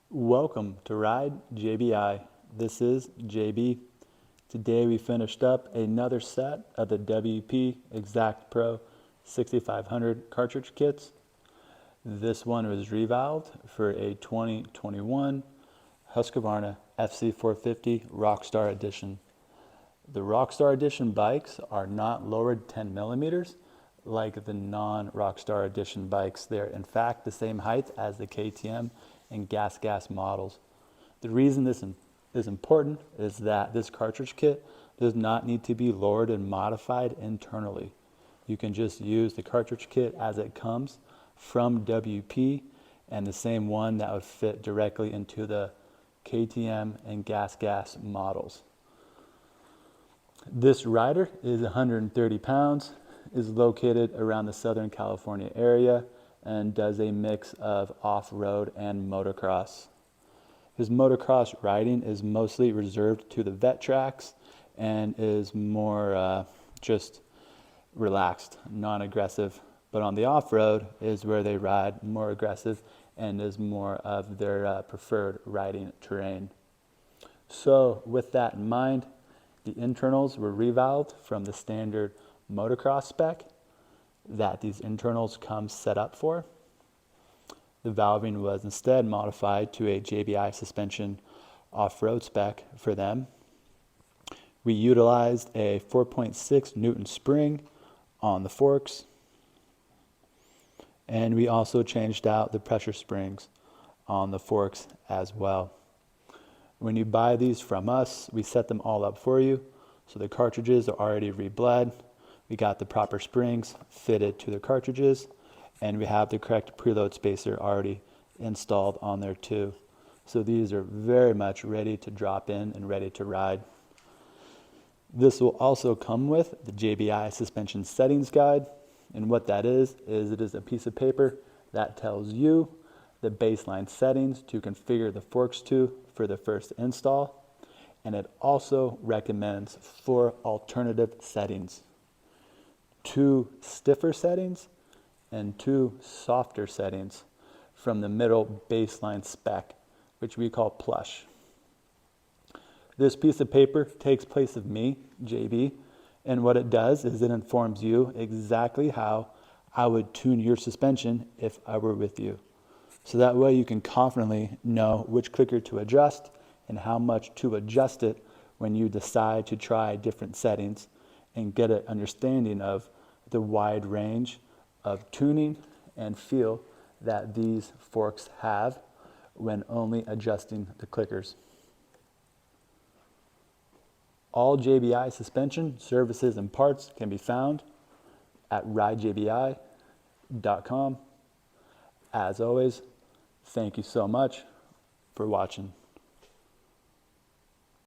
Welcome to Ride JBI. This is JB. Today we finished up another set of the WP XACT Pro 6500 cartridge kits. This one was revalved for a 2021 Husqvarna FC450 Rockstar Edition. The Rockstar Edition bikes are not lowered 10 millimeters like the non-Rockstar Edition bikes. They're in fact the same height as the KTM and gas models. The reason this is important is that this cartridge kit does not need to be lowered and modified internally. You can just use the cartridge kit as it comes from WP, and the same one that would fit directly into the KTM and gas models. This rider is 130 pounds, is located around the Southern California area, and does a mix of off-road and motocross. His motocross riding is mostly reserved to the vet tracks and is more just relaxed, non-aggressive. But on the off-road is where they ride more aggressive and is more of their preferred riding terrain. So with that in mind, the internals were revalved from the standard motocross spec that these internals come set up for. The valving was instead modified to a JBI Suspension Off-Road spec for them. We utilized a 4.6 Newton spring on the forks, and we also changed out the pressure springs on the forks as well. When you buy these from us, we set them all up for you. So the cartridges are already rebled. We got the proper springs fitted to the cartridges, and we have the correct preload spacer already installed on there too. So these are very much ready to drop in and ready to ride. This will also come with the JBI Suspension Settings Guide, and what that is it is a piece of paper that tells you the baseline settings to configure the forks to for the first install, and it also recommends 4 alternative settings: 2 stiffer settings and 2 softer settings from the middle baseline spec, which we call plush. This piece of paper takes place of me, JB, and what it does is it informs you exactly how I would tune your suspension if I were with you. So that way you can confidently know which clicker to adjust and how much to adjust it when you decide to try different settings, and get an understanding of the wide range of tuning and feel that these forks have when only adjusting the clickers. All JBI suspension services and parts can be found at ridejbi.com. As always, thank you so much for watching.